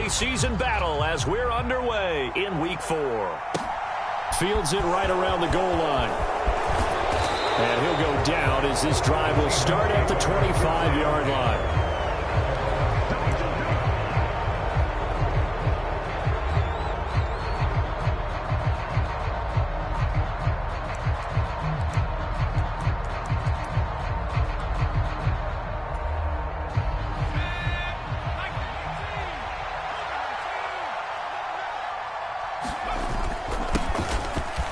preseason battle as we're underway in Week 4. Fields it right around the goal line. And he'll go down as this drive will start at the 25-yard line.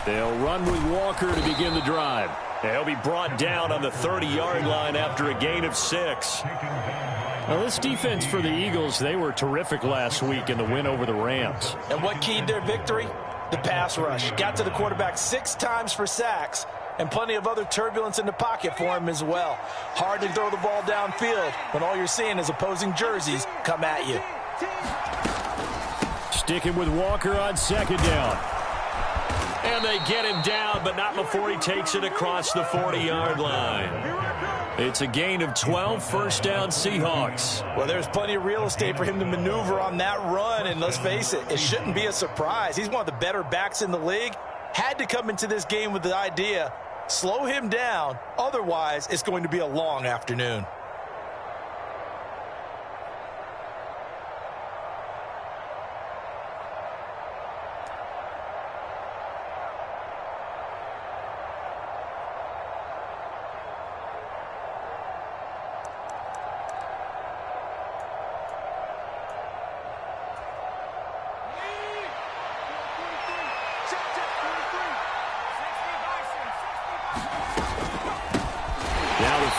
They'll run with Walker to begin the drive. He'll be brought down on the 30-yard line after a gain of 6. Now, this defense for the Eagles, they were terrific last week in the win over the Rams. And what keyed their victory? The pass rush. Got to the quarterback 6 times for sacks, and plenty of other turbulence in the pocket for him as well. Hard to throw the ball downfield when all you're seeing is opposing jerseys come at you. Sticking with Walker on 2nd down. And they get him down, but not before he takes it across the 40-yard line. It's a gain of 12, first down Seahawks. Well, there's plenty of real estate for him to maneuver on that run, and let's face it, it shouldn't be a surprise. He's one of the better backs in the league. Had to come into this game with the idea, slow him down, otherwise it's going to be a long afternoon.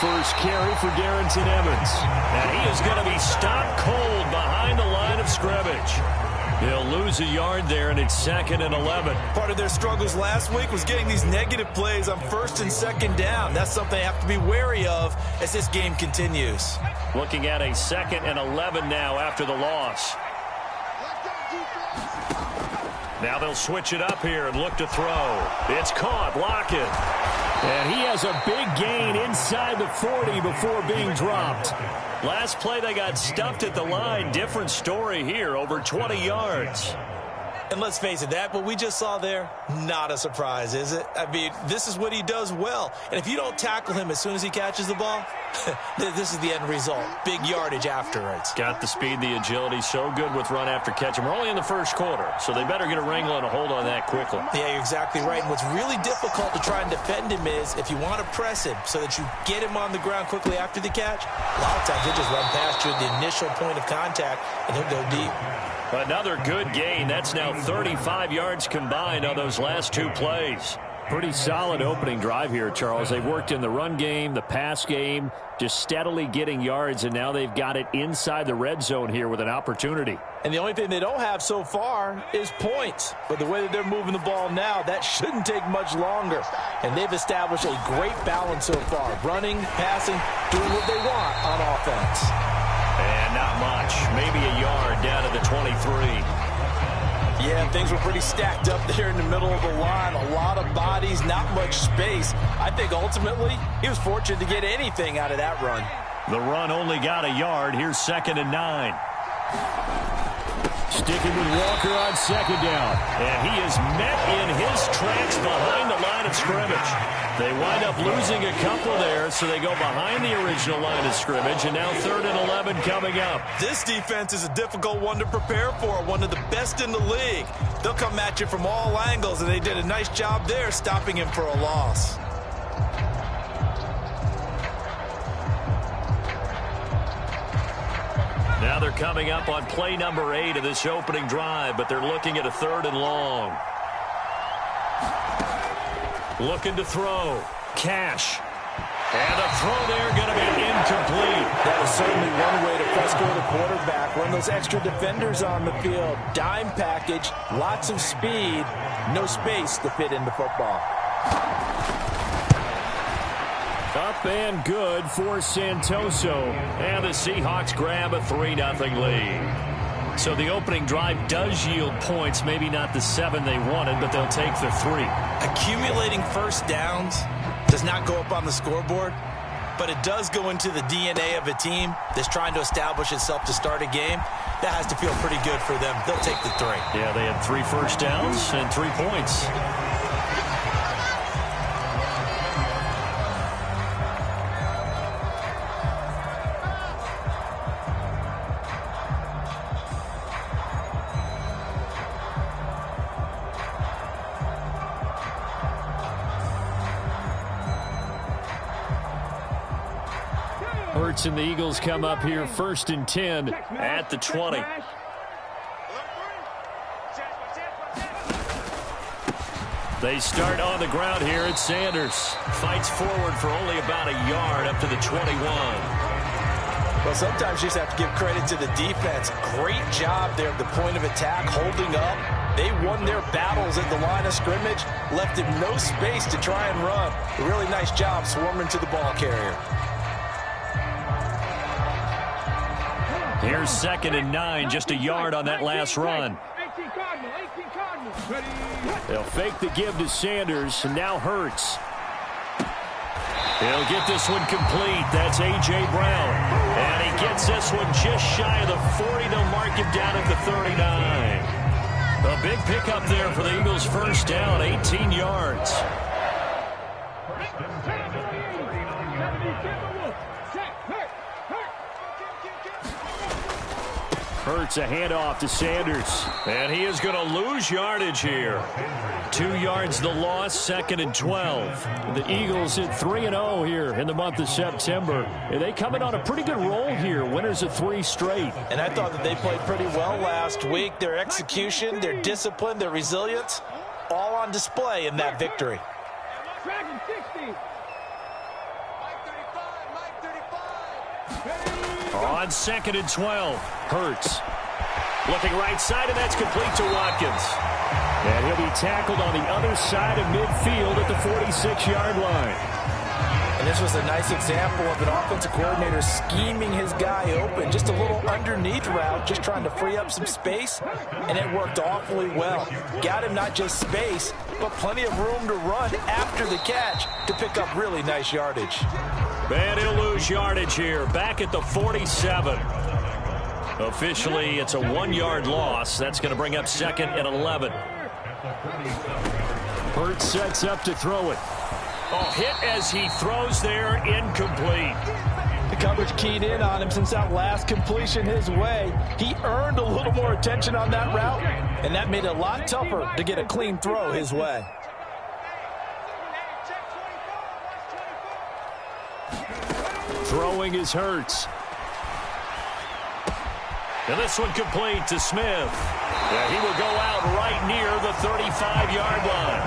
First carry for Darrington Evans. And he is going to be stopped cold behind the line of scrimmage. He'll lose a yard there, and it's 2nd and 11. Part of their struggles last week was getting these negative plays on 1st and 2nd down. That's something they have to be wary of as this game continues. Looking at a 2nd and 11 now after the loss. Now they'll switch it up here and look to throw. It's caught. Lockett. And he has a big gain inside the 40 before being dropped. Last play, they got stuffed at the line. Different story here, over 20 yards. And let's face it, that what we just saw there, not a surprise, is it? I mean, this is what he does well. And if you don't tackle him as soon as he catches the ball, this is the end result. Big yardage afterwards. Got the speed, the agility, so good with run after catch. And we're only in the first quarter, so they better get a wrangle and a hold on that quickly. Yeah, you're exactly right. And what's really difficult to try and defend him is if you want to press him so that you get him on the ground quickly after the catch, a lot of times he'll just run past you at the initial point of contact, and he'll go deep. Another good gain. That's now 35 yards combined on those last 2 plays. Pretty solid opening drive here, Charles. They've worked in the run game, the pass game, just steadily getting yards, and now they've got it inside the red zone here with an opportunity. And the only thing they don't have so far is points. But the way that they're moving the ball now, that shouldn't take much longer. And they've established a great balance so far. Running, passing, doing what they want on offense. And not much. Maybe a yard down to the 23. Yeah, things were pretty stacked up there in the middle of the line. A lot of bodies, not much space. I think ultimately he was fortunate to get anything out of that run. The run only got a yard. Here's 2nd and 9. Sticking with Walker on 2nd down. And he is met in his tracks behind the line of scrimmage. They wind up losing a couple there, so they go behind the original line of scrimmage, and now 3rd and 11 coming up. This defense is a difficult one to prepare for, one of the best in the league. They'll come at you from all angles, and they did a nice job there stopping him for a loss. Now they're coming up on play number 8 of this opening drive, but they're looking at a 3rd and long. Looking to throw. Cash. And a throw there going to be incomplete. That is certainly one way to fresco the quarterback. Run those extra defenders on the field. Dime package, lots of speed, no space to fit into football. Up and good for Santoso. And the Seahawks grab a 3-0 lead. So the opening drive does yield points, maybe not the 7 they wanted, but they'll take the 3. Accumulating first downs does not go up on the scoreboard, but it does go into the DNA of a team that's trying to establish itself to start a game. That has to feel pretty good for them. They'll take the 3. Yeah, they had 3 first downs and 3 points. Hurts and the Eagles come up here 1st and 10 at the 20. They start on the ground here. It's Sanders. Fights forward for only about a yard up to the 21. Well, sometimes you just have to give credit to the defense. Great job there at the point of attack, holding up. They won their battles at the line of scrimmage, left him no space to try and run. A really nice job swarming to the ball carrier. Here's 2nd and 9, just a yard on that last run. They'll fake the give to Sanders, and now Hurts. He'll get this one complete. That's A.J. Brown. And he gets this one just shy of the 40. They'll mark him down at the 39. A big pickup there for the Eagles' first down, 18 yards. Hurts a handoff to Sanders. And he is going to lose yardage here. 2 yards the loss, 2nd and 12. The Eagles hit 3-0 here in the month of September. And they come in on a pretty good roll here. Winners of 3 straight. And I thought that they played pretty well last week. Their execution, their discipline, their resilience, all on display in that victory. On 2nd and 12, Hurts. Looking right side, and that's complete to Watkins. And he'll be tackled on the other side of midfield at the 46-yard line. And this was a nice example of an offensive coordinator scheming his guy open. Just a little underneath route, just trying to free up some space, and it worked awfully well. Got him not just space, but plenty of room to run after the catch to pick up really nice yardage. And he'll lose yardage here, back at the 47. Officially, it's a 1-yard loss. That's going to bring up 2nd and 11. Hurts sets up to throw it. Oh, hit as he throws there, incomplete. The coverage keyed in on him since that last completion his way. He earned a little more attention on that route, and that made it a lot tougher to get a clean throw his way. Throwing is Hurts. And this one complete to Smith. Yeah, he will go out right near the 35-yard line.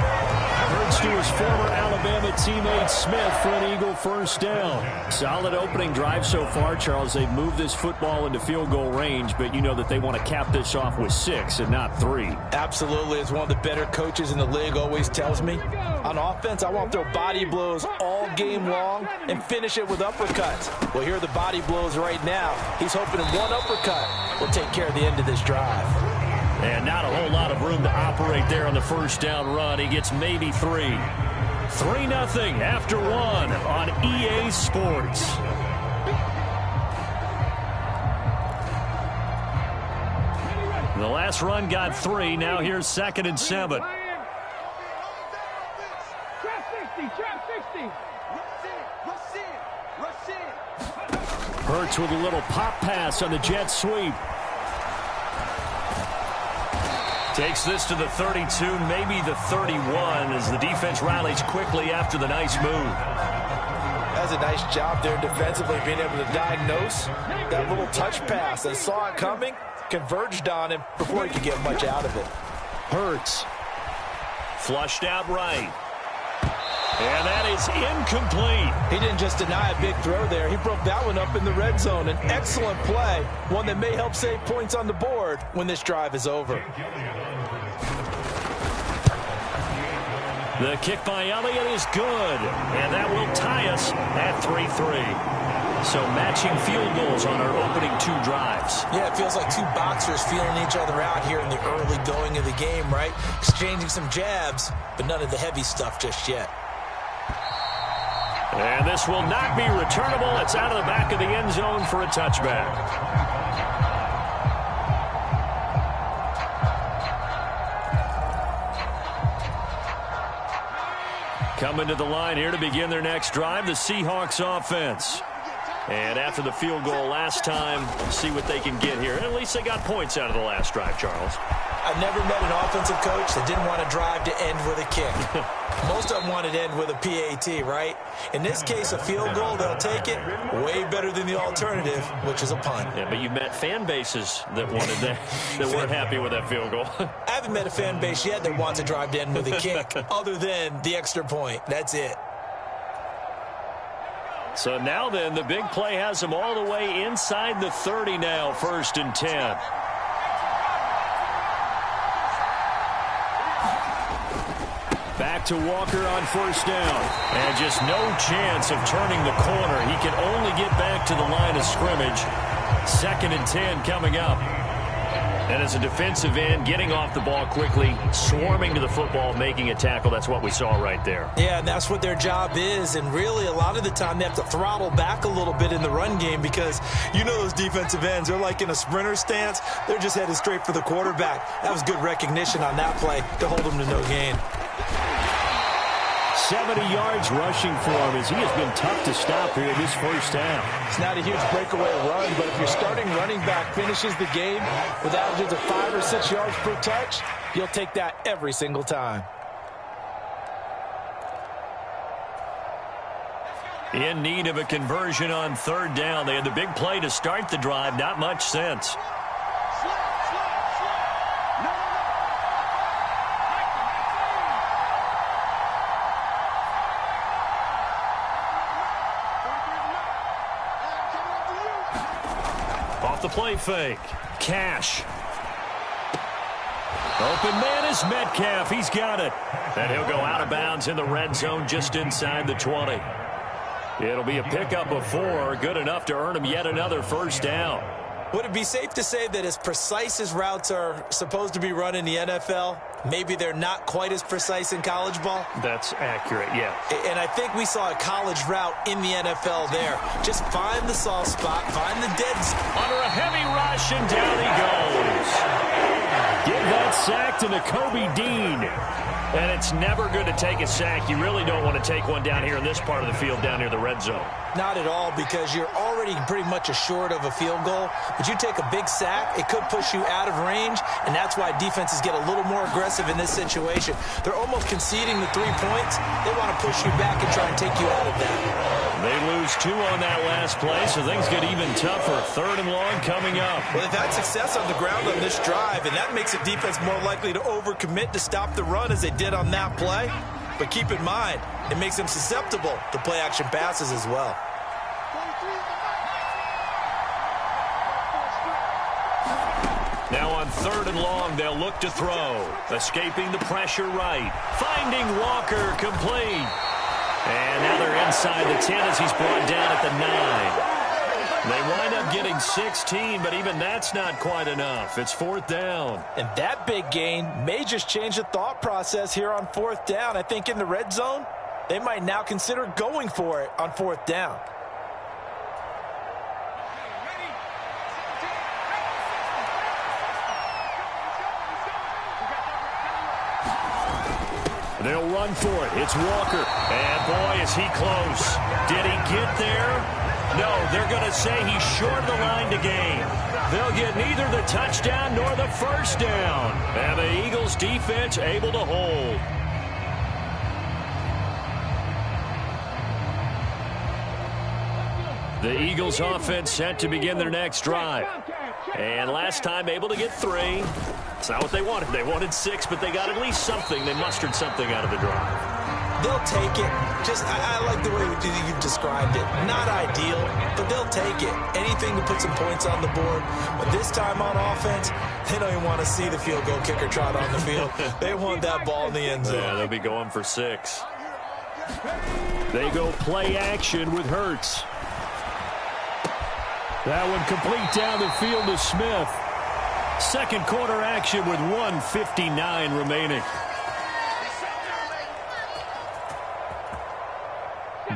Hurts to his former Alabama teammate Smith for an Eagle first down. Solid opening drive so far, Charles. They've moved this football into field goal range, but you know that they want to cap this off with 6 and not 3. Absolutely. As one of the better coaches in the league always tells me, on offense, I want to throw body blows all game long and finish it with uppercuts. Well, here are the body blows right now. He's hoping one uppercut will take care of the end of this drive. And not a whole lot of room to operate there on the first down run. He gets maybe 3. 3-0 after 1 on EA Sports. The last run got 3. Now here's 2nd and 7. Hurts with a little pop pass on the jet sweep. Takes this to the 32, maybe the 31, as the defense rallies quickly after the nice move. That's a nice job there defensively, being able to diagnose that little touch pass. They saw it coming, converged on him before he could get much out of it. Hurts. Flushed out right. And that is incomplete. He didn't just deny a big throw there. He broke that one up in the red zone. An excellent play, one that may help save points on the board when this drive is over. The kick by Elliott is good, and that will tie us at 3-3. So matching field goals on our opening 2 drives. Yeah, it feels like 2 boxers feeling each other out here in the early going of the game, right? Exchanging some jabs, but none of the heavy stuff just yet. And this will not be returnable. It's out of the back of the end zone for a touchback. Coming to the line here to begin their next drive, the Seahawks offense. And after the field goal last time, see what they can get here. And at least they got points out of the last drive, Charles. I've never met an offensive coach that didn't want to drive to end with a kick. Most of them wanted to end with a PAT, right? In this case, a field goal, they'll take it. Way better than the alternative, which is a punt. Yeah, but you met fan bases that wanted that, that weren't happy with that field goal. I haven't met a fan base yet that wants to drive to end with a kick, other than the extra point. That's it. So now then, the big play has them all the way inside the 30 now, 1st and 10. Back to Walker on 1st down. And just no chance of turning the corner. He can only get back to the line of scrimmage. 2nd and 10 coming up. And as a defensive end, getting off the ball quickly, swarming to the football, making a tackle. That's what we saw right there. Yeah, and that's what their job is. And really, a lot of the time, they have to throttle back a little bit in the run game because you know those defensive ends, they're like in a sprinter stance. They're just headed straight for the quarterback. That was good recognition on that play to hold them to no gain. 70 yards rushing for him as he has been tough to stop here this 1st half. It's not a huge breakaway run, but if your starting running back finishes the game with averages of 5 or 6 yards per touch, you'll take that every single time. In need of a conversion on 3rd down. They had the big play to start the drive. Not much sense. The play fake. Cash. Open man is Metcalf. He's got it. And he'll go out of bounds in the red zone just inside the 20. It'll be a pickup of 4. Good enough to earn him yet another 1st down. Would it be safe to say that as precise as routes are supposed to be run in the NFL, maybe they're not quite as precise in college ball? That's accurate, yeah. And I think we saw a college route in the NFL there. Just find the soft spot, find the dead spot. Under a heavy rush, and down he goes. Give that sack to Nakobe Dean. And it's never good to take a sack. You really don't want to take one down here in this part of the field down near the red zone. Not at all, because you're already pretty much assured of a field goal. But you take a big sack, it could push you out of range, and that's why defenses get a little more aggressive in this situation. They're almost conceding the 3 points. They want to push you back and try and take you out of that. They lose 2 on that last play, so things get even tougher. 3rd and long coming up. Well, they've had success on the ground on this drive, and that makes a defense more likely to overcommit to stop the run as they did on that play. But keep in mind, it makes them susceptible to play-action passes as well. Now on 3rd and long, they'll look to throw. Escaping the pressure right. Finding Walker complete. And now they're inside the 10 as he's brought down at the 9. They wind up getting 16, but even that's not quite enough. It's 4th down. And that big gain may just change the thought process here on 4th down. I think in the red zone, they might now consider going for it on 4th down. They'll run for it. It's Walker. And boy, is he close. Did he get there? No, they're going to say he's short of the line to gain. They'll get neither the touchdown nor the 1st down. And the Eagles defense able to hold. The Eagles offense set to begin their next drive. And last time able to get 3. It's not what they wanted. They wanted 6, but they got at least something. They mustered something out of the drive. They'll take it. I like the way you've described it. Not ideal, but they'll take it. Anything to put some points on the board. But this time on offense, they don't even want to see the field goal kicker trot on the field. They want that ball in the end zone. Yeah, they'll be going for 6. They go play action with Hurts. That one complete down the field to Smith. 2nd quarter action with 1:59 remaining.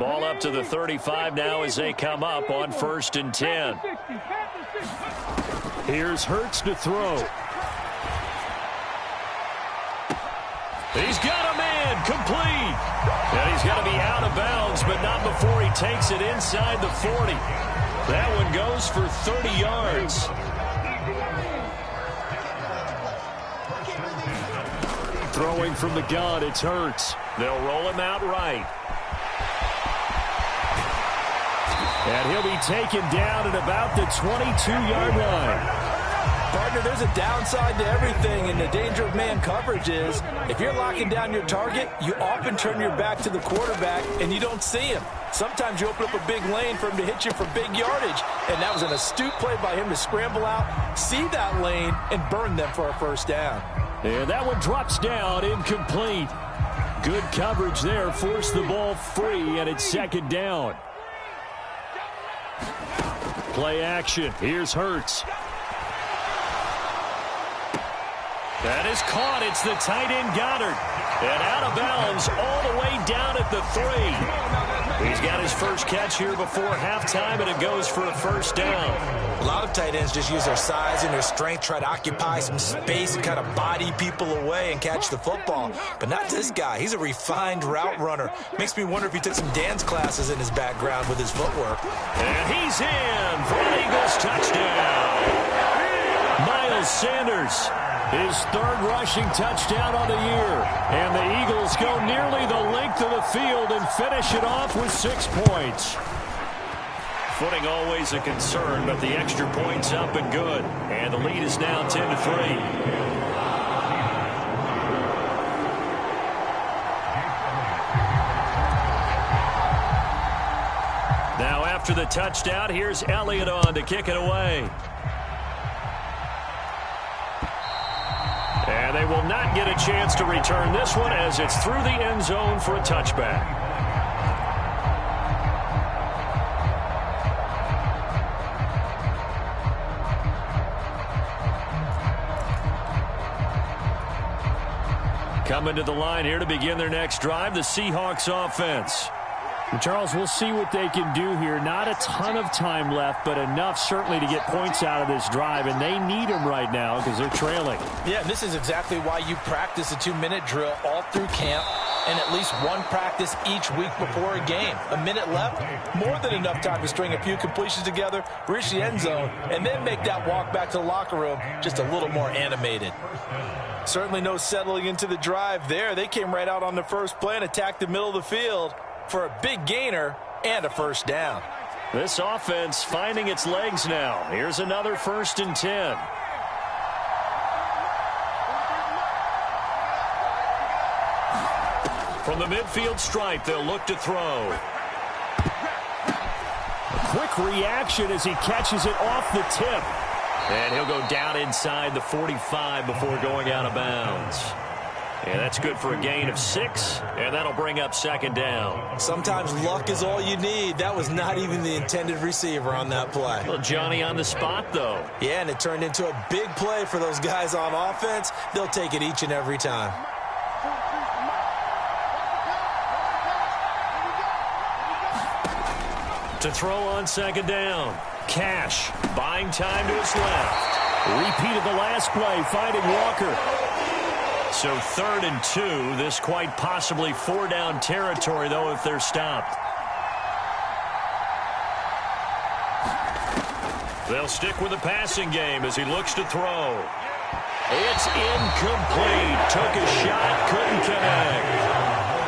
Ball up to the 35 now as they come up on 1st and 10. Here's Hurts to throw. He's got a man complete. And he's going to be out of bounds, but not before he takes it inside the 40. That one goes for 30 yards. Throwing from the gun, it's Hurts. They'll roll him out right. And he'll be taken down at about the 22-yard line. Partner, there's a downside to everything, and the danger of man coverage is if you're locking down your target, you often turn your back to the quarterback and you don't see him. Sometimes you open up a big lane for him to hit you for big yardage, and that was an astute play by him to scramble out, see that lane, and burn them for a first down. And that one drops down, incomplete. Good coverage there, forced the ball free, and it's second down. Play action. Here's Hurts. That is caught. It's the tight end Goddard. And out of bounds all the way down at the 3. He's got his first catch here before halftime, and it goes for a first down. A lot of tight ends just use their size and their strength, try to occupy some space and kind of body people away and catch the football. But not this guy. He's a refined route runner. Makes me wonder if he took some dance classes in his background with his footwork. And he's in for an Eagles touchdown. Miles Sanders, his third rushing touchdown on the year. And the Eagles go nearly the length of the field and finish it off with 6 points. Footing always a concern, but the extra point's up and good. And the lead is now 10-3. Now after the touchdown, here's Elliott on to kick it away. And they will not get a chance to return this one as it's through the end zone for a touchback. Coming to the line here to begin their next drive, the Seahawks offense. Charles, we'll see what they can do here. Not a ton of time left, but enough certainly to get points out of this drive, and they need them right now because they're trailing. Yeah, and this is exactly why you practice a 2-minute drill all through camp and at least one practice each week before a game. A minute left, more than enough time to string a few completions together, reach the end zone, and then make that walk back to the locker room just a little more animated. Certainly no settling into the drive there. They came right out on the first play and attacked the middle of the field for a big gainer and a first down. This offense finding its legs now. Here's another 1st and 10. From the midfield stripe, they'll look to throw. A quick reaction as he catches it off the tip. And he'll go down inside the 45 before going out of bounds. And that's good for a gain of 6, and that'll bring up second down. Sometimes luck is all you need. That was not even the intended receiver on that play. Well, Johnny on the spot, though. Yeah, and it turned into a big play for those guys on offense. They'll take it each and every time. To throw on second down. Cash buying time to his left. Repeated the last play, finding Walker. So 3rd and 2. This quite possibly 4-down territory, though, if they're stopped. They'll stick with the passing game as he looks to throw. It's incomplete. Took a shot, couldn't connect.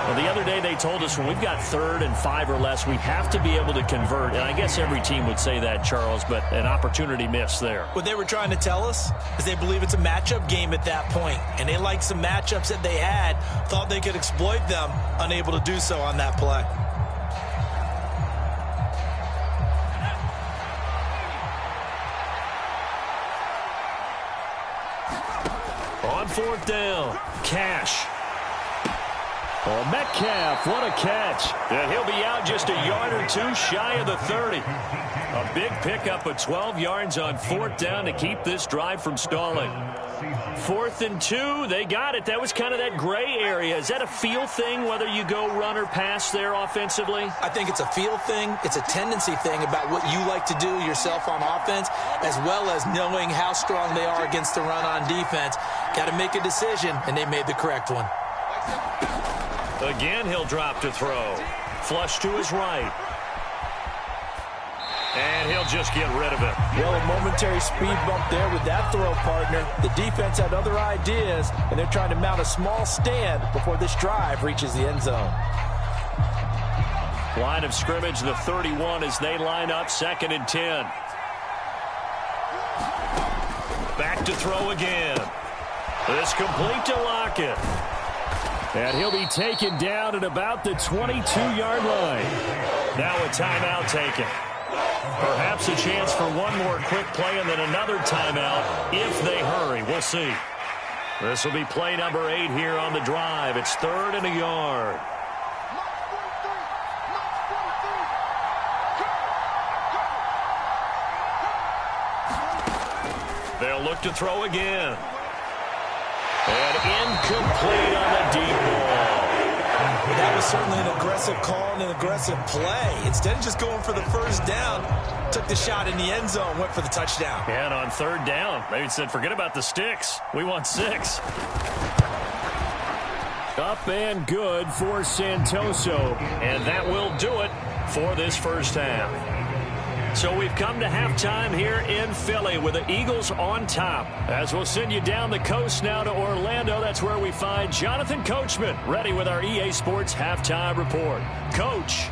Well, the other day they told us when we've got 3rd and 5 or less, we have to be able to convert. And I guess every team would say that, Charles, but an opportunity missed there. What they were trying to tell us is they believe it's a matchup game at that point. And they liked some matchups that they had, thought they could exploit them, unable to do so on that play. On 4th down, Cash. Oh, Metcalf, what a catch. And he'll be out just a yard or 2 shy of the 30. A big pickup of 12 yards on 4th down to keep this drive from stalling. 4th and 2, they got it. That was kind of that gray area. Is that a feel thing, whether you go run or pass there offensively? I think it's a feel thing. It's a tendency thing about what you like to do yourself on offense, as well as knowing how strong they are against the run on defense. Got to make a decision, and they made the correct one. Again, he'll drop to throw. Flush to his right. And he'll just get rid of it. Well, a momentary speed bump there with that throw, partner. The defense had other ideas, and they're trying to mount a small stand before this drive reaches the end zone. Line of scrimmage, the 31 as they line up, 2nd and 10. Back to throw again. This complete to Lockett. And he'll be taken down at about the 22-yard line. Now a timeout taken. Perhaps a chance for one more quick play and then another timeout if they hurry. We'll see. This will be play number 8 here on the drive. It's 3rd and a yard. They'll look to throw again. And incomplete on the deep ball. That was certainly an aggressive call and an aggressive play. Instead of just going for the first down, took the shot in the end zone, went for the touchdown. And on 3rd down, they said, forget about the sticks. We want 6. Up and good for Santoso. And that will do it for this first half. So we've come to halftime here in Philly with the Eagles on top. As we'll send you down the coast now to Orlando, that's where we find Jonathan Coachman ready with our EA Sports Halftime Report. Coach.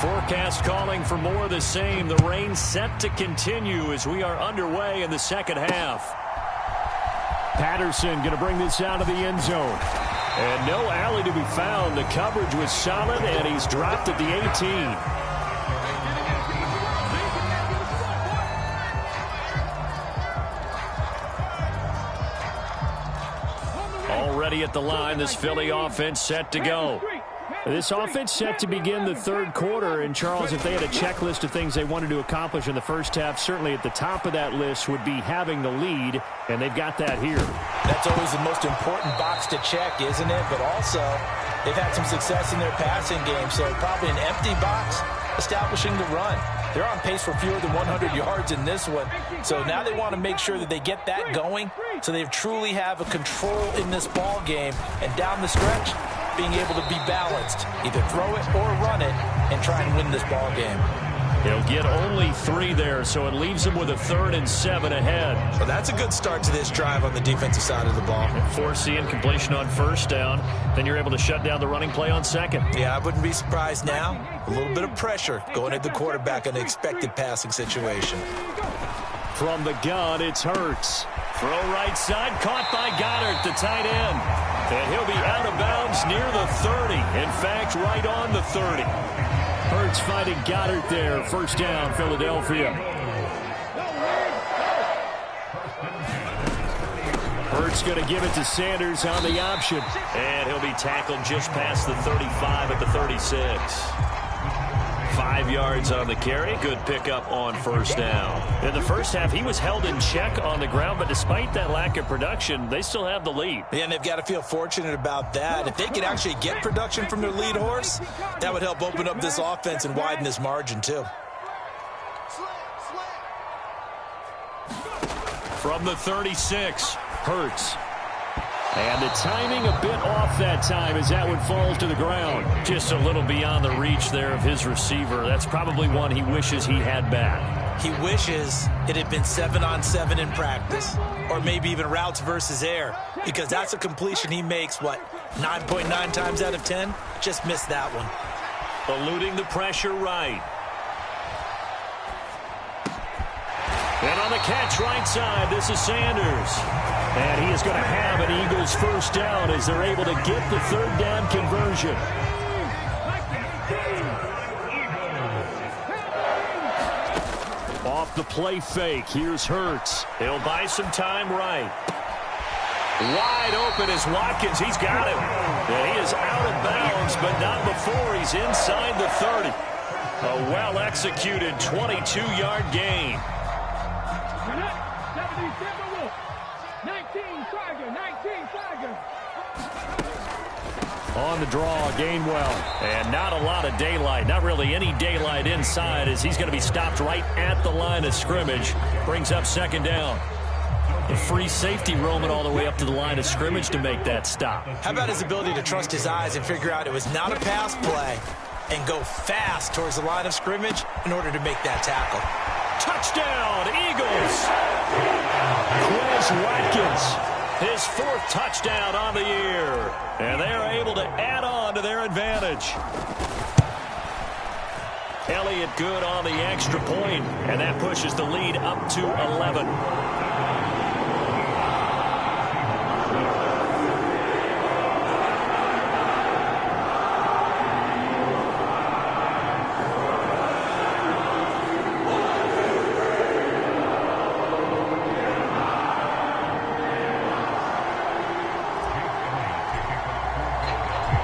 Forecast calling for more of the same. The rain set to continue as we are underway in the second half. Patterson going to bring this out of the end zone. And no alley to be found. The coverage was solid, and he's dropped at the 18. Already at the line, this Philly offense set to go. This offense set to begin the 3rd quarter. And, Charles, if they had a checklist of things they wanted to accomplish in the first half, certainly at the top of that list would be having the lead, and they've got that here. That's always the most important box to check, isn't it? But also, they've had some success in their passing game, so probably an empty box establishing the run. They're on pace for fewer than 100 yards in this one, so now they want to make sure that they get that going so they truly have a control in this ball game, and down the stretch, being able to be balanced, either throw it or run it, and try and win this ball game. He'll get only 3 there, so it leaves him with a 3rd and 7 ahead. Well, that's a good start to this drive on the defensive side of the ball. Foreseeing completion on 1st down, then you're able to shut down the running play on 2nd. Yeah, I wouldn't be surprised now. A little bit of pressure going at the quarterback in an expected passing situation. From the gun, it's Hurts. Throw right side, caught by Goddard, the tight end. And he'll be out of bounds near the 30. In fact, right on the 30. Hurts finding Goddard there. 1st down, Philadelphia. Hurts going to give it to Sanders on the option. And he'll be tackled just past the 35 at the 36. 5 yards on the carry. Good pickup on 1st down. In the first half, he was held in check on the ground, but despite that lack of production, they still have the lead. Yeah, and they've got to feel fortunate about that. If they could actually get production from their lead horse, that would help open up this offense and widen this margin, too. From the 36, Hurts. And the timing a bit off that time as that one falls to the ground. Just a little beyond the reach there of his receiver. That's probably one he wishes he had back. He wishes it had been 7-on-7 in practice, or maybe even routes versus air, because that's a completion he makes, 9.9 times out of 10? Just missed that one. Eluding the pressure right. And on the catch right side, this is Sanders. And he is going to have an Eagles 1st down as they're able to get the 3rd down conversion. Off the play fake, here's Hurts. He'll buy some time right. Wide open is Watkins. He's got him. And he is out of bounds, but not before he's inside the 30. A well-executed 22-yard gain. On the draw, Gainwell. And not a lot of daylight. Not really any daylight inside as he's going to be stopped right at the line of scrimmage. Brings up 2nd down. A free safety roaming all the way up to the line of scrimmage to make that stop. How about his ability to trust his eyes and figure out it was not a pass play and go fast towards the line of scrimmage in order to make that tackle. Touchdown, Eagles! Quez Watkins, his 4th touchdown on the year. And they are able to add on to their advantage. Elliott good on the extra point, and that pushes the lead up to 11.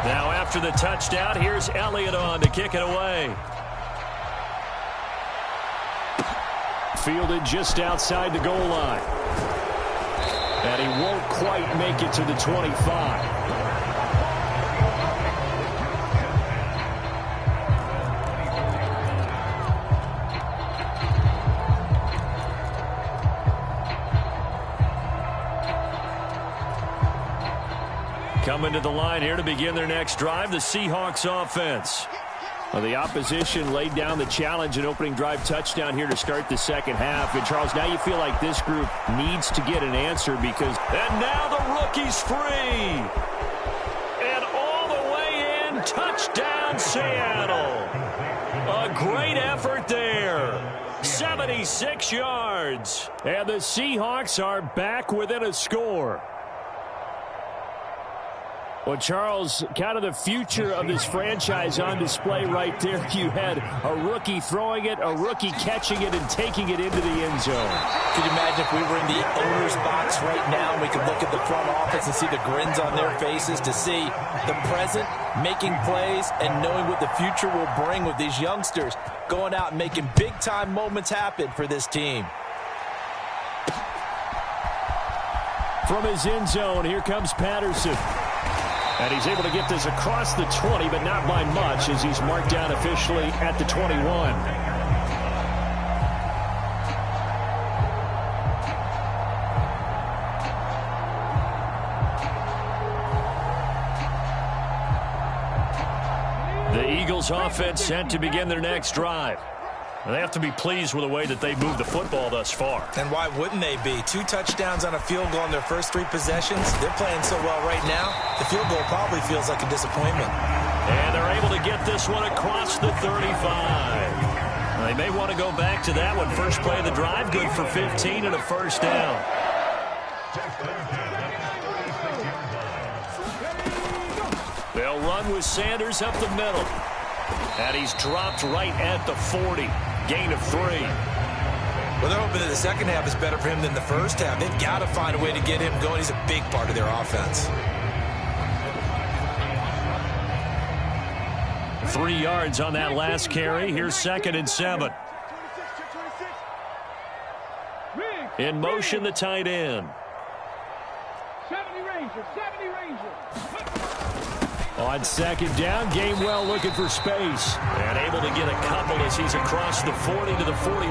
Now after the touchdown, here's Elliott on to kick it away. Fielded just outside the goal line. And he won't quite make it to the 25. Coming to the line here to begin their next drive, the Seahawks offense. Well, the opposition laid down the challenge, an opening drive touchdown here to start the second half. And, Charles, now you feel like this group needs to get an answer because... And now the rookie's free. And all the way in, touchdown Seattle. A great effort there. 76 yards. And the Seahawks are back within a score. Well, Charles, kind of the future of this franchise on display right there. You had a rookie throwing it, a rookie catching it, and taking it into the end zone. Could you imagine if we were in the owner's box right now and we could look at the front office and see the grins on their faces, to see the present making plays and knowing what the future will bring with these youngsters going out and making big-time moments happen for this team. From his end zone, here comes Patterson. And he's able to get this across the 20, but not by much, as he's marked down officially at the 21. The Eagles offense set to begin their next drive. They have to be pleased with the way that they've moved the football thus far. And why wouldn't they be? 2 touchdowns on a field goal in their first 3 possessions. They're playing so well right now, the field goal probably feels like a disappointment. And they're able to get this one across the 35. They may want to go back to that one. First play of the drive, good for 15 and a first down. They'll run with Sanders up the middle. And he's dropped right at the 40. Gain of 3. Well, they're hoping that the second half is better for him than the first half. They've got to find a way to get him going. He's a big part of their offense. 3 yards on that last carry. Here's 2nd and 7. In motion, the tight end. 70 Ranger. On 2nd down, Gainwell looking for space. And able to get a couple as he's across the 40 to the 41.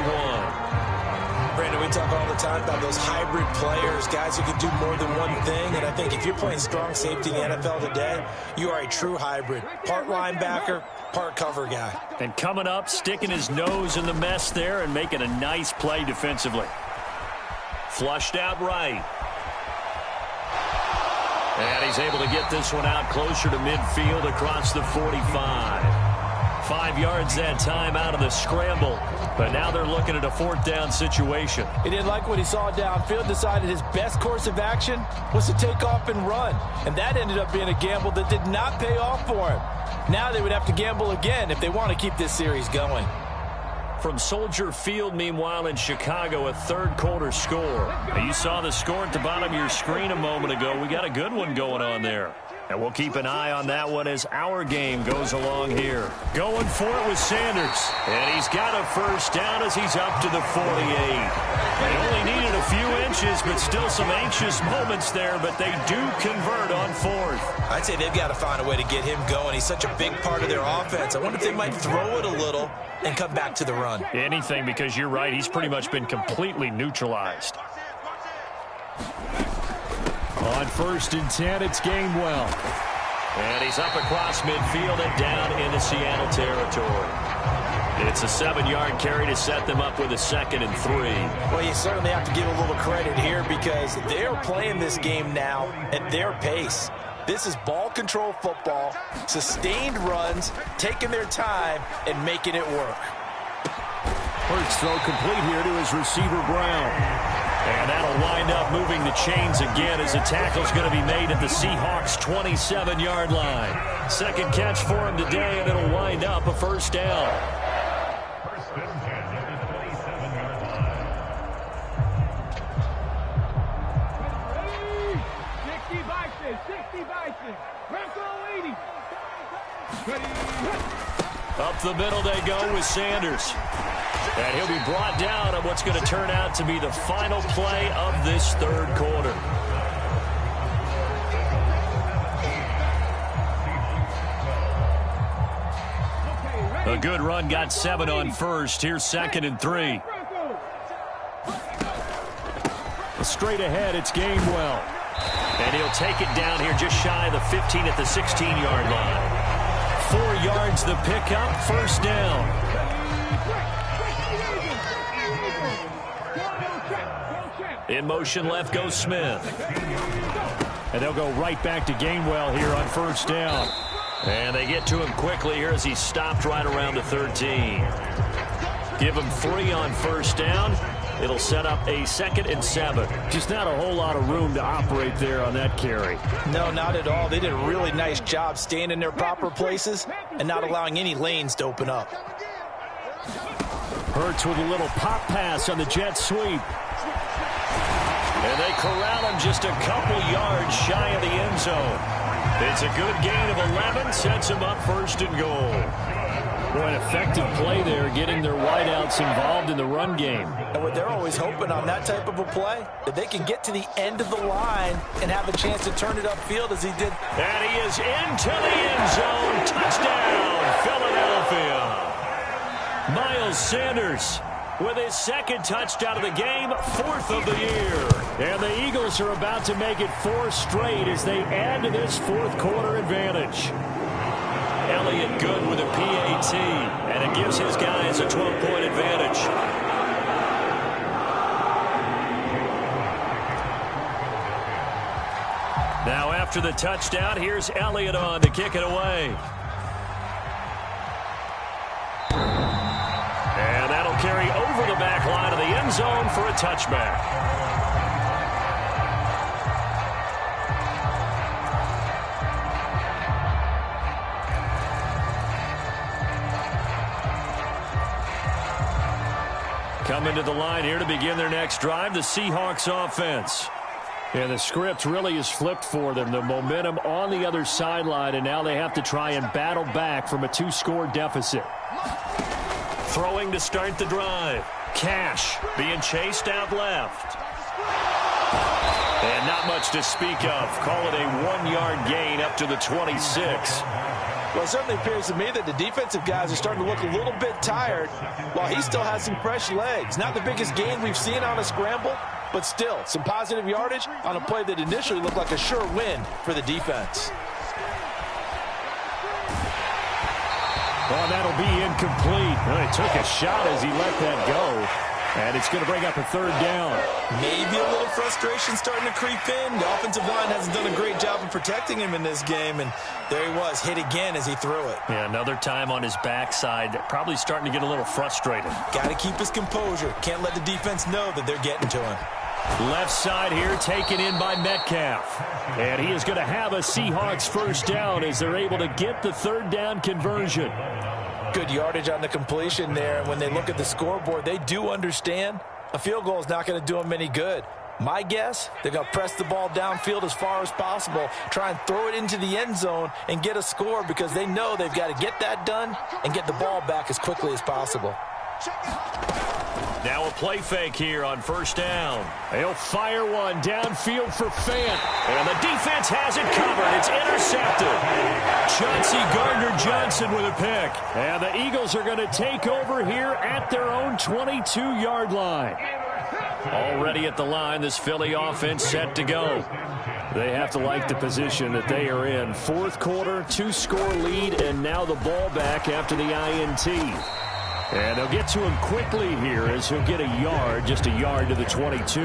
Brandon, we talk all the time about those hybrid players, guys who can do more than one thing. And I think if you're playing strong safety in the NFL today, you are a true hybrid. Part linebacker, part cover guy. And coming up, sticking his nose in the mess there and making a nice play defensively. Flushed out right. And he's able to get this one out closer to midfield across the 45. 5 yards that time out of the scramble. But now they're looking at a 4th down situation. He didn't like what he saw downfield, decided his best course of action was to take off and run. And that ended up being a gamble that did not pay off for him. Now they would have to gamble again if they want to keep this series going. From Soldier Field, meanwhile, in Chicago, a 3rd quarter score. Now, you saw the score at the bottom of your screen a moment ago. We got a good one going on there. And we'll keep an eye on that one as our game goes along here. Going for it with Sanders. And he's got a first down as he's up to the 48. They only needed a few inches, but still some anxious moments there. But they do convert on 4th. I'd say they've got to find a way to get him going. He's such a big part of their offense. I wonder if they might throw it a little and come back to the run. Anything, because you're right. He's pretty much been completely neutralized. On 1st and 10, it's Gainwell. And he's up across midfield and down into Seattle territory. It's a 7-yard carry to set them up with a 2nd and 3. Well, you certainly have to give a little credit here because they're playing this game now at their pace. This is ball control football, sustained runs, taking their time, and making it work. First throw complete here to his receiver, Brown. And that'll wind up moving the chains again as the tackle's going to be made at the Seahawks' 27-yard line. 2nd catch for him today, and it'll wind up a 1st down. Up the middle they go with Sanders. And he'll be brought down on what's going to turn out to be the final play of this 3rd quarter. A good run, got 7 on 1st. Here's 2nd and 3. Straight ahead, it's Gainwell. And he'll take it down here just shy of the 15 at the 16-yard line. 4 yards the pickup, 1st down. In motion left goes Smith. And they'll go right back to Gainwell here on 1st down. And they get to him quickly here as he's stopped right around the 13. Give him 3 on 1st down. It'll set up a 2nd and 7. Just not a whole lot of room to operate there on that carry. No, not at all. They did a really nice job staying in their proper places and not allowing any lanes to open up. Hurts with a little pop pass on the jet sweep. And they corral him just a couple yards shy of the end zone. It's a good gain of 11, sets him up 1st and goal. Boy, an effective play there, getting their wideouts involved in the run game. And what they're always hoping on that type of a play, that they can get to the end of the line and have a chance to turn it upfield as he did. And he is into the end zone. Touchdown, Philadelphia. Miles Sanders with his 2nd touchdown of the game, 4th of the year. And the Eagles are about to make it 4 straight as they add to this 4th quarter advantage. Elliott good with a PAT, and it gives his guys a 12-point advantage. Now after the touchdown, here's Elliott on to kick it away. And that'll carry over the back line of the end zone for a touchback. Coming to the line here to begin their next drive, the Seahawks offense. And the script really is flipped for them. The momentum on the other sideline, and now they have to try and battle back from a 2-score deficit. Throwing to start the drive. Cash being chased out left. And not much to speak of. Call it a 1-yard gain up to the 26. Well, it certainly appears to me that the defensive guys are starting to look a little bit tired while he still has some fresh legs. Not the biggest gain we've seen on a scramble, but still some positive yardage on a play that initially looked like a sure win for the defense. Well, that'll be incomplete. Well, he took a shot as he let that go. And it's going to bring up a 3rd down. Maybe a little frustration starting to creep in. The offensive line hasn't done a great job of protecting him in this game. And there he was, hit again as he threw it. Yeah, another time on his backside. Probably starting to get a little frustrated. Got to keep his composure. Can't let the defense know that they're getting to him. Left side here taken in by Metcalf. And he is going to have a Seahawks 1st down as they're able to get the 3rd down conversion. Good yardage on the completion there. And when they look at the scoreboard, they do understand a field goal is not going to do them any good. My guess, they're going to press the ball downfield as far as possible, try and throw it into the end zone and get a score because they know they've got to get that done and get the ball back as quickly as possible. Now a play fake here on 1st down. They'll fire one downfield for Fant. And the defense has it covered. It's intercepted. Chauncey Gardner-Johnson with a pick. And the Eagles are going to take over here at their own 22-yard line. Already at the line, this Philly offense set to go. They have to like the position that they are in. Fourth quarter, 2-score lead, and now the ball back after the INT. And they'll get to him quickly here as he'll get a yard, just a yard to the 22.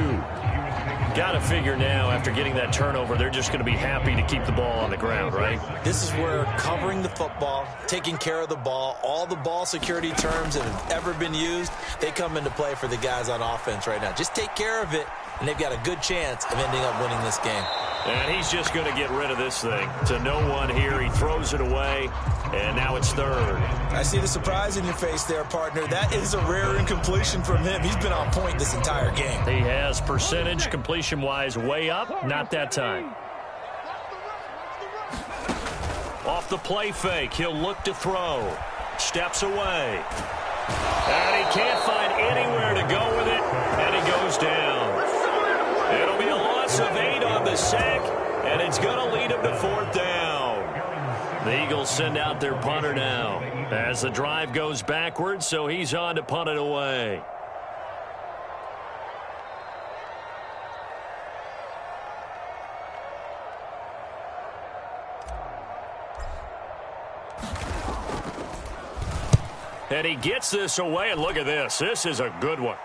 Got to figure now, after getting that turnover, they're just going to be happy to keep the ball on the ground, right? This is where covering the football, taking care of the ball, all the ball security terms that have ever been used, they come into play for the guys on offense right now. Just take care of it, and they've got a good chance of ending up winning this game. And he's just going to get rid of this thing. To no one here. He throws it away, and now it's third. I see the surprise in your face there, partner. That is a rare incompletion from him. He's been on point this entire game. He has percentage, completion-wise, way up. Not that time. Off the play fake. He'll look to throw. Steps away. And he can't find anywhere to go with it, and he goes down. It'll be a loss of 8 on the sack, and it's going to lead him to fourth down. The Eagles send out their punter now as the drive goes backwards, so he's on to punt it away. And he gets this away, and look at this. This is a good one.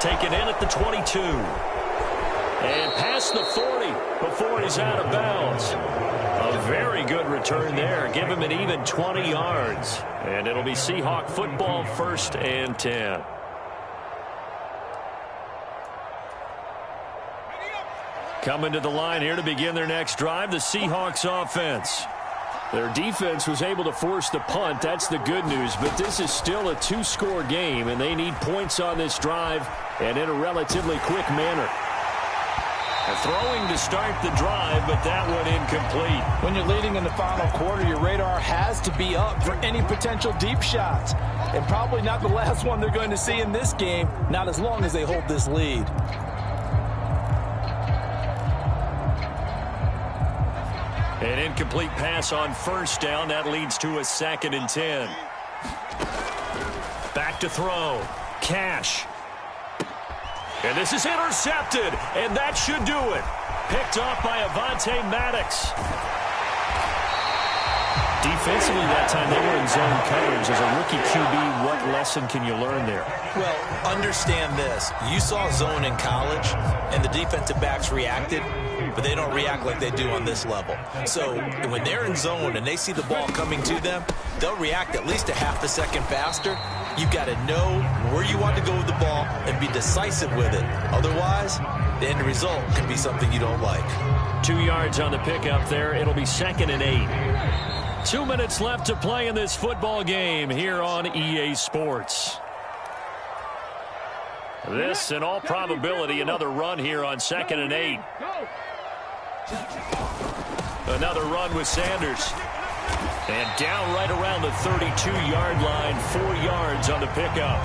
Taken in at the 22. And past the 40 before he's out of bounds. A very good return there. Give him an even 20 yards. And it'll be Seahawk football, 1st and 10. Coming to the line here to begin their next drive, the Seahawks offense. Their defense was able to force the punt. That's the good news. But this is still a 2-score game, and they need points on this drive and in a relatively quick manner. Throwing to start the drive, but that one incomplete. When you're leading in the final quarter, your radar has to be up for any potential deep shots. And probably not the last one they're going to see in this game, not as long as they hold this lead. An incomplete pass on first down. That leads to a 2nd and 10. Back to throw. Cash. And this is intercepted, and that should do it. Picked off by Avonte Maddox. Defensively that time, they were in zone coverage. As a rookie QB, what lesson can you learn there? Well, understand this. You saw zone in college, and the defensive backs reacted, but they don't react like they do on this level. So when they're in zone and they see the ball coming to them, they'll react at least a half a second faster. You've got to know where you want to go with the ball and be decisive with it. Otherwise, the end result can be something you don't like. 2 yards on the pickup there. It'll be 2nd and 8. 2 minutes left to play in this football game here on EA Sports. This, in all probability, another run here on 2nd and 8. Another run with Sanders. And down right around the 32-yard line, 4 yards on the pickup.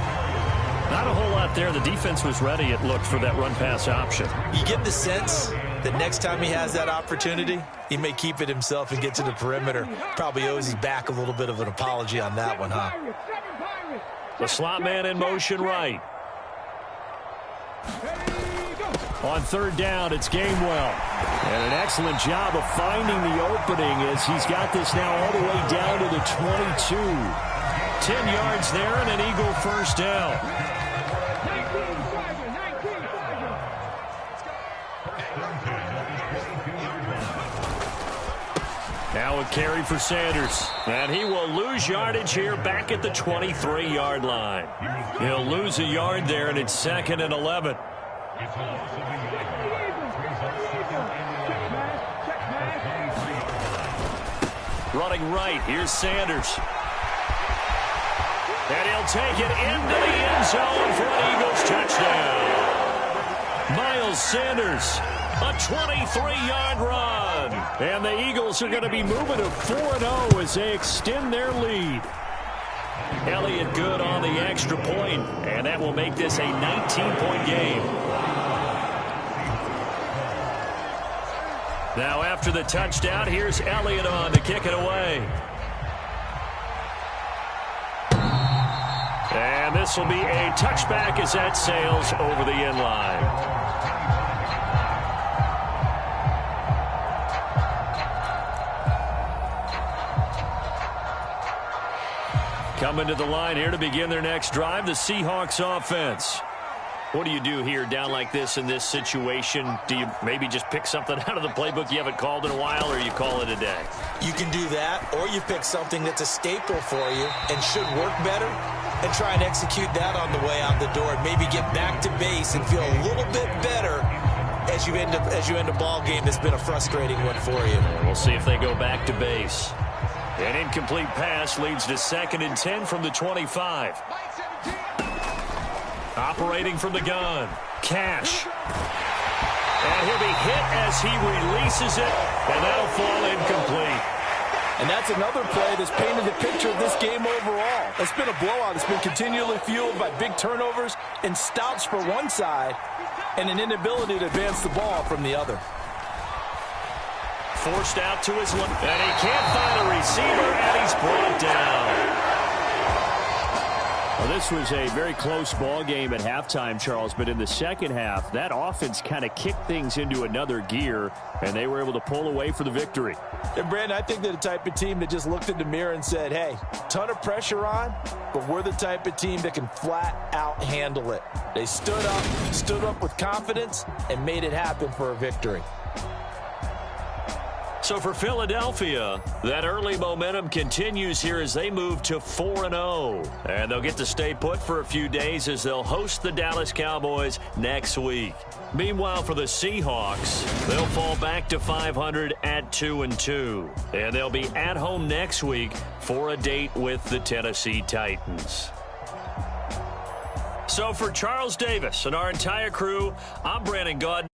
Not a whole lot there. The defense was ready, it looked, for that run-pass option. You get the sense that next time he has that opportunity, he may keep it himself and get to the perimeter. Probably owes his back a little bit of an apology on that one, huh? The slot man in motion right. On 3rd down, it's Gainwell. And an excellent job of finding the opening as he's got this now all the way down to the 22. 10 yards there and an Eagle first down. Now a carry for Sanders. And he will lose yardage here back at the 23-yard line. He'll lose a yard there, and it's 2nd and 11. Running right, here's Sanders. And he'll take it into the end zone for an Eagles touchdown. Miles Sanders, a 23-yard run. And the Eagles are going to be moving to 4-0 as they extend their lead. Elliott good on the extra point, and that will make this a 19-point game. Now after the touchdown, here's Elliott on to kick it away. And this will be a touchback as that sails over the end line. Coming to the line here to begin their next drive, the Seahawks offense. What do you do here down like this in this situation? Do you maybe just pick something out of the playbook you haven't called in a while, or you call it a day? You can do that, or you pick something that's a staple for you and should work better and try and execute that on the way out the door and maybe get back to base and feel a little bit better as you end a ball game that's been a frustrating one for you. We'll see if they go back to base. An incomplete pass leads to 2nd and 10 from the 25. Operating from the gun, Cash. And he'll be hit as he releases it, and that'll fall incomplete. And that's another play that's painted the picture of this game overall. It's been a blowout. It's been continually fueled by big turnovers and stops for one side and an inability to advance the ball from the other. Forced out to his left, and he can't find a receiver, and he's brought down. Well, this was a very close ball game at halftime, Charles, but in the second half, that offense kind of kicked things into another gear, and they were able to pull away for the victory. And, Brandon, I think they're the type of team that just looked in the mirror and said, hey, ton of pressure on, but we're the type of team that can flat out handle it. They stood up with confidence, and made it happen for a victory. So for Philadelphia, that early momentum continues here as they move to 4-0. And they'll get to stay put for a few days as they'll host the Dallas Cowboys next week. Meanwhile, for the Seahawks, they'll fall back to 500 at 2-2. And they'll be at home next week for a date with the Tennessee Titans. So for Charles Davis and our entire crew, I'm Brandon Gaudin.